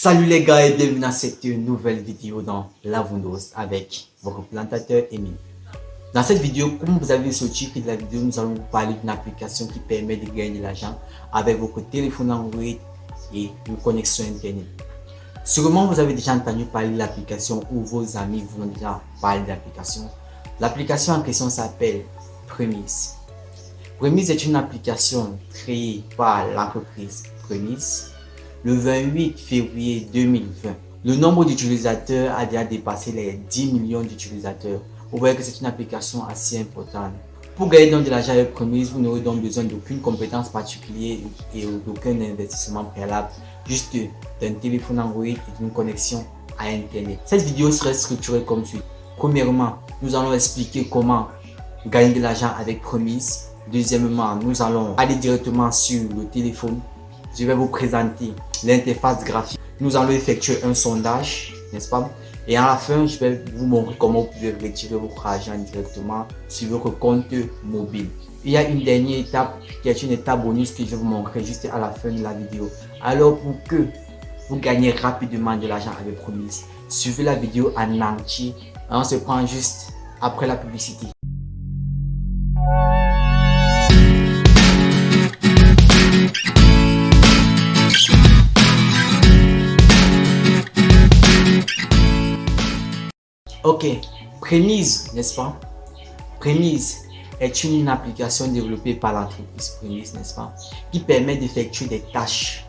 Salut les gars et bienvenue dans cette nouvelle vidéo dans la Windows avec votre plantateur Emile. Dans cette vidéo, comme vous avez vu sur le titre de la vidéo, nous allons vous parler d'une application qui permet de gagner de l'argent avec votre téléphone Android et une connexion internet. Sûrement vous avez déjà entendu parler de l'application ou vos amis vous ont déjà parlé de l'application. L'application en question s'appelle Premise. Premise est une application créée par l'entreprise Premise le 28 février 2020. Le nombre d'utilisateurs a déjà dépassé les 10 millions d'utilisateurs. Vous voyez que c'est une application assez importante. Pour gagner donc de l'argent avec Premise, vous n'aurez donc besoin d'aucune compétence particulière et d'aucun investissement préalable, juste d'un téléphone Android et d'une connexion à Internet. Cette vidéo serait structurée comme suit. Premièrement, nous allons expliquer comment gagner de l'argent avec Premise. Deuxièmement, nous allons aller directement sur le téléphone. Je vais vous présenter l'interface graphique. Nous allons effectuer un sondage, n'est-ce pas? Et à la fin, je vais vous montrer comment vous pouvez retirer votre argent directement sur votre compte mobile. Il y a une dernière étape qui est une étape bonus que je vais vous montrer juste à la fin de la vidéo. Alors pour que vous gagnez rapidement de l'argent avec Premise, suivez la vidéo en entier. On se prend juste après la publicité. Ok, Premise, n'est-ce pas? Premise est une application développée par l'entreprise Premise, n'est-ce pas? Qui permet d'effectuer des tâches.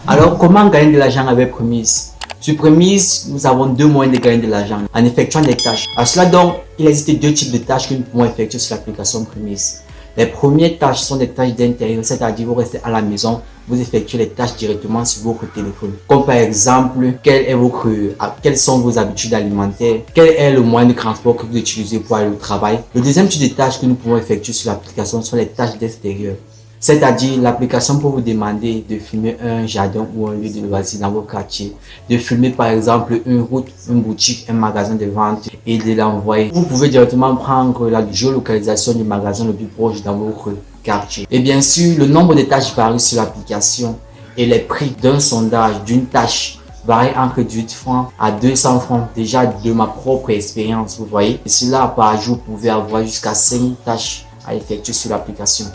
Alors, comment gagner de l'argent avec Premise? Sur Premise, nous avons deux moyens de gagner de l'argent en effectuant des tâches. À cela donc, il existe deux types de tâches que nous pouvons effectuer sur l'application Premise. Les premières tâches sont des tâches d'intérieur, c'est-à-dire vous restez à la maison, vous effectuez les tâches directement sur votre téléphone. Comme par exemple, quelles sont vos habitudes alimentaires, quel est le moyen de transport que vous utilisez pour aller au travail. Le deuxième type de tâches que nous pouvons effectuer sur l'application sont les tâches d'extérieur. C'est-à-dire, l'application peut vous demander de filmer un jardin ou un lieu de loisir dans votre quartier, de filmer par exemple une route, une boutique, un magasin de vente et de l'envoyer. Vous pouvez directement prendre la géolocalisation du magasin le plus proche dans votre quartier. Et bien sûr, le nombre de tâches varie sur l'application et les prix d'un sondage d'une tâche varient entre 18 francs à 200 francs. Déjà de ma propre expérience, vous voyez. Et cela par jour, vous pouvez avoir jusqu'à 5 tâches à effectuer sur l'application.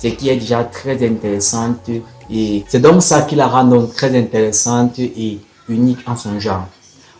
Ce qui est déjà très intéressante et c'est donc ça qui la rend donc très intéressante et unique en son genre.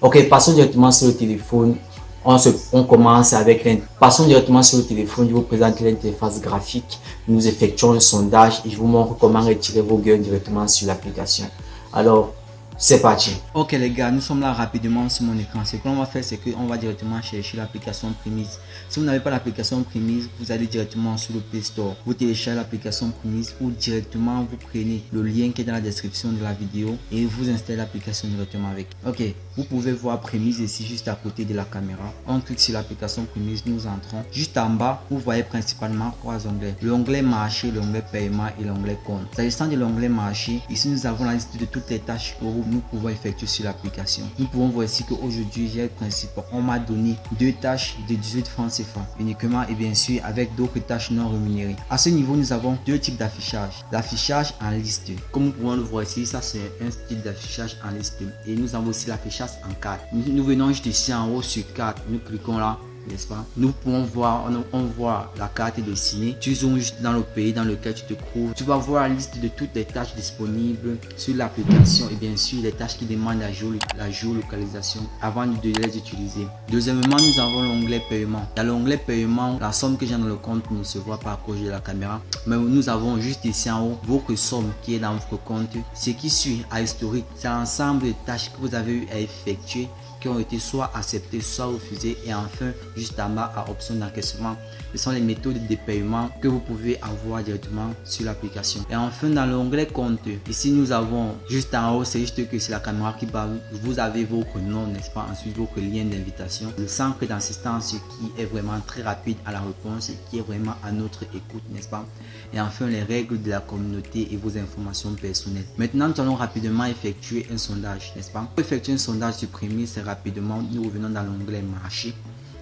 Ok, passons directement sur le téléphone. Passons directement sur le téléphone. Je vous présente l'interface graphique. Nous effectuons le sondage et je vous montre comment retirer vos gains directement sur l'application. Alors, c'est parti. Ok les gars, nous sommes là rapidement sur mon écran. Ce que l'on va faire, c'est qu'on va directement chercher l'application Premise. Si vous n'avez pas l'application Premise, vous allez directement sur le Play Store. Vous téléchargez l'application Premise ou directement vous prenez le lien qui est dans la description de la vidéo et vous installez l'application directement avec. Ok, vous pouvez voir Premise ici juste à côté de la caméra. On clique sur l'application Premise, nous entrons. Juste en bas, vous voyez principalement trois onglets. L'onglet marché, l'onglet paiement et l'onglet compte. S'agissant de l'onglet marché, ici nous avons la liste de toutes les tâches que nous pouvons effectuer sur l'application. Nous pouvons voir ici qu'aujourd'hui, j'ai le principe, on m'a donné deux tâches de 18 francs CFA uniquement et bien sûr avec d'autres tâches non rémunérées. À ce niveau, nous avons deux types d'affichage. L'affichage en liste. Comme nous pouvons le voir ici, ça c'est un style d'affichage en liste. Et nous avons aussi l'affichage en carte. Nous venons juste ici en haut sur carte. Nous cliquons là. N'est-ce pas? Nous pouvons voir, on voit la carte dessinée. Tu zoomes juste dans le pays dans lequel tu te trouves. Tu vas voir la liste de toutes les tâches disponibles sur l'application et bien sûr les tâches qui demandent la géolocalisation avant de les utiliser. Deuxièmement, nous avons l'onglet paiement. Dans l'onglet paiement, la somme que j'ai dans le compte ne se voit pas à cause de la caméra. Mais nous avons juste ici en haut votre somme qui est dans votre compte. Ce qui suit à historique, c'est l'ensemble de tâches que vous avez eu à effectuer qui ont été soit acceptées, soit refusées. Et enfin, juste en bas à option d'encaissement, ce sont les méthodes de paiement que vous pouvez avoir directement sur l'application. Et enfin, dans l'onglet compte, ici nous avons juste en haut, c'est juste que c'est la caméra qui parle. Vous avez votre nom, n'est-ce pas? Ensuite, votre lien d'invitation, le centre d'assistance qui est vraiment très rapide à la réponse et qui est vraiment à notre écoute, n'est-ce pas? Et enfin, les règles de la communauté et vos informations personnelles. Maintenant, nous allons rapidement effectuer un sondage, n'est-ce pas? Pour effectuer un sondage supprimé, c'est rapidement, nous revenons dans l'onglet marché.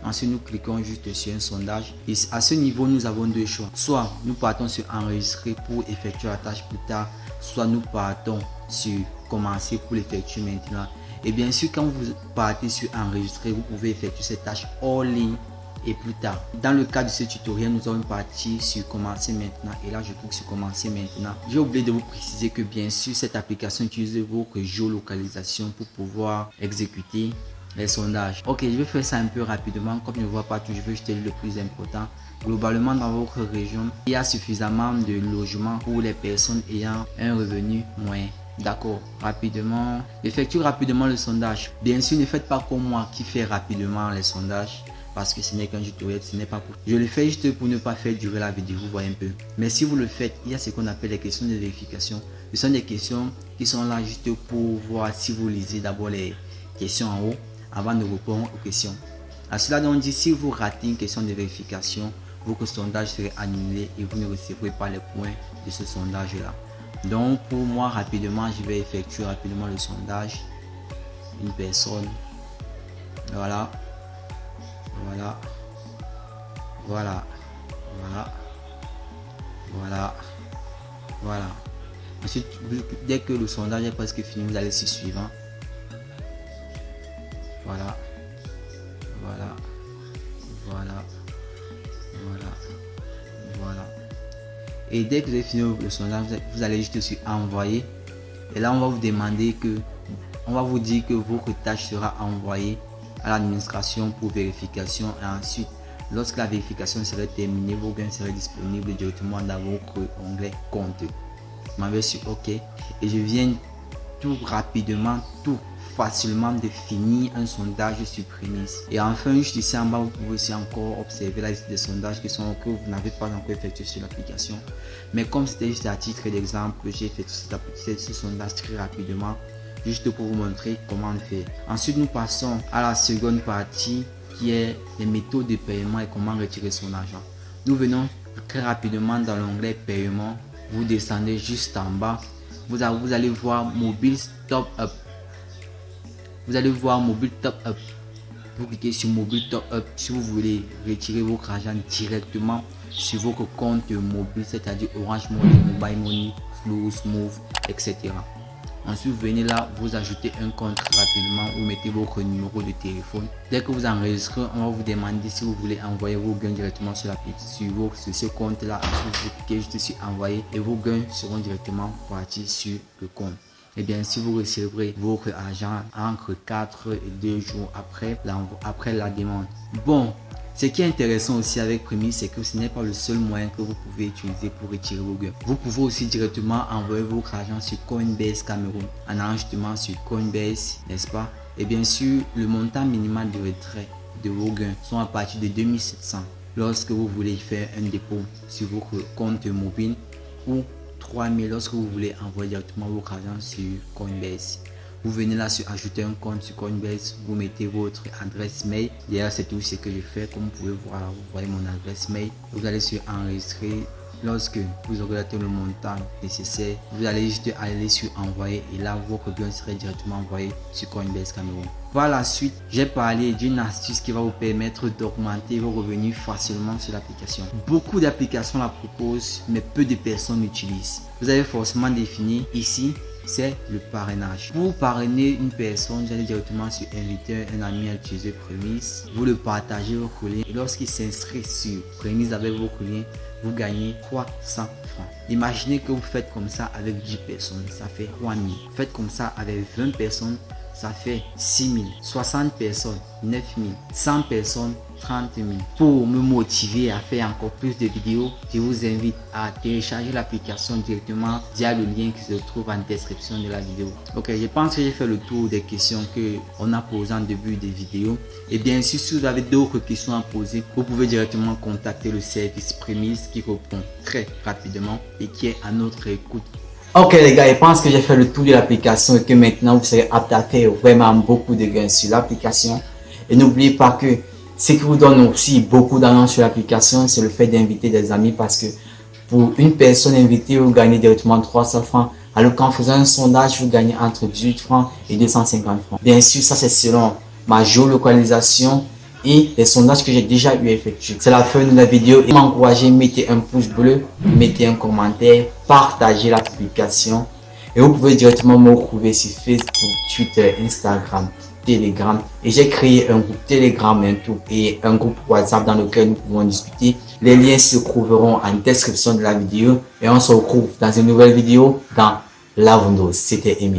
Ensuite, nous cliquons juste sur un sondage. Et à ce niveau, nous avons deux choix. Soit nous partons sur enregistrer pour effectuer la tâche plus tard, soit nous partons sur commencer pour l'effectuer maintenant. Et bien sûr, quand vous partez sur enregistrer, vous pouvez effectuer cette tâche hors ligne et plus tard. Dans le cas de ce tutoriel, nous allons partir sur commencer maintenant. Et là, je clique sur commencer maintenant. J'ai oublié de vous préciser que bien sûr, cette application utilise votre géolocalisation pour pouvoir exécuter les sondages. Ok, je vais faire ça un peu rapidement. Comme je ne vois pas tout, je veux juste dire le plus important. Globalement, dans votre région, il y a suffisamment de logements pour les personnes ayant un revenu moyen. D'accord, rapidement, effectue rapidement le sondage. Bien sûr, ne faites pas comme moi qui fait rapidement les sondages parce que ce n'est qu'un tutoriel, ce n'est pas pour. Je le fais juste pour ne pas faire durer la vidéo, vous voyez un peu. Mais si vous le faites, il y a ce qu'on appelle les questions de vérification. Ce sont des questions qui sont là juste pour voir si vous lisez d'abord les questions en haut avant de répondre aux questions. À cela, on dit si vous ratez une question de vérification, votre sondage serait annulé et vous ne recevrez pas les points de ce sondage-là. Donc pour moi, rapidement, je vais effectuer rapidement le sondage. Une personne. Voilà. Voilà. Voilà. Voilà. Voilà. Voilà. Ensuite, dès que le sondage est presque fini, vous allez sur suivant. Voilà. Voilà. Voilà. Voilà. Voilà. Et dès que vous avez fini le sondage, vous allez juste sur envoyer. Et là, on va vous demander on va vous dire que votre tâche sera envoyée à l'administration pour vérification. Et ensuite, lorsque la vérification serait terminée, vos gains seraient disponibles directement dans votre onglet compte. Je m'en vais sur OK. Et je viens tout rapidement, facilement de finir un sondage sur Prémisse. Et enfin, juste ici en bas, vous pouvez aussi encore observer la liste des sondages que vous n'avez pas encore effectué sur l'application. Mais comme c'était juste à titre d'exemple, j'ai fait ce sondage très rapidement, juste pour vous montrer comment le faire. Ensuite, nous passons à la seconde partie qui est les méthodes de paiement et comment retirer son argent. Nous venons très rapidement dans l'onglet paiement. Vous descendez juste en bas. Vous allez voir mobile top up. Vous allez voir mobile top up. Vous cliquez sur mobile top up si vous voulez retirer votre argent directement sur votre compte mobile, c'est-à-dire Orange Money, Mobile Money, Flow, Smooth, etc. Ensuite, vous venez là, vous ajoutez un compte rapidement, vous mettez votre numéro de téléphone. Dès que vous enregistrez, on va vous demander si vous voulez envoyer vos gains directement sur ce compte là. Ensuite, vous cliquez juste sur envoyer et vos gains seront directement partis sur le compte. Et bien, si vous recevrez votre argent entre 4 et 2 jours après la demande. Bon, ce qui est intéressant aussi avec Prémisse, c'est que ce n'est pas le seul moyen que vous pouvez utiliser pour retirer vos gains. Vous pouvez aussi directement envoyer votre argent sur Coinbase Cameroun, en enregistrement sur Coinbase, n'est-ce pas? Et bien sûr, le montant minimal de retrait de vos gains sont à partir de 2700 lorsque vous voulez faire un dépôt sur votre compte mobile ou 3000 lorsque vous voulez envoyer directement votre argent sur Coinbase. Vous venez là sur ajouter un compte sur Coinbase, vous mettez votre adresse mail. D'ailleurs, c'est tout ce que je fais. Comme vous pouvez voir, vous voyez mon adresse mail. Vous allez sur enregistrer. Lorsque vous aurez atteint le montant nécessaire, vous allez juste aller sur envoyer et là, votre gain serait directement envoyé sur Coinbase Cameroun. Par la suite, j'ai parlé d'une astuce qui va vous permettre d'augmenter vos revenus facilement sur l'application. Beaucoup d'applications la proposent, mais peu de personnes l'utilisent. Vous avez forcément défini ici, c'est le parrainage. Pour parrainer une personne, vous allez directement sur inviter un ami à utiliser Prémisse. Vous le partagez votre lien et lorsqu'il s'inscrit sur Prémisse avec votre lien, vous gagnez 300 francs. Imaginez que vous faites comme ça avec 10 personnes, ça fait 3000. Faites comme ça avec 20 personnes, ça fait 6000. 60 personnes, 9000. 100 personnes, 30 000. Pour me motiver à faire encore plus de vidéos, je vous invite à télécharger l'application directement via le lien qui se trouve en description de la vidéo. Ok, je pense que j'ai fait le tour des questions qu'on a posées en début de vidéo. Et bien sûr, si vous avez d'autres questions à poser, vous pouvez directement contacter le service Prémisse qui répond très rapidement et qui est à notre écoute. Ok les gars, je pense que j'ai fait le tour de l'application et que maintenant vous serez apte à faire vraiment beaucoup de gains sur l'application. Et n'oubliez pas que ce qui vous donne aussi beaucoup d'argent sur l'application, c'est le fait d'inviter des amis parce que pour une personne invitée, vous gagnez directement 300 francs. Alors qu'en faisant un sondage, vous gagnez entre 18 francs et 250 francs. Bien sûr, ça c'est selon ma géolocalisation et les sondages que j'ai déjà eu effectués. C'est la fin de la vidéo et m'encouragez, mettez un pouce bleu, mettez un commentaire, partagez l'application Et vous pouvez directement me retrouver sur Facebook, Twitter, Instagram, Telegram. Et j'ai créé un groupe Telegram et un groupe WhatsApp dans lequel nous pouvons discuter. Les liens se trouveront en description de la vidéo. Et on se retrouve dans une nouvelle vidéo dans la Windows. C'était Emile.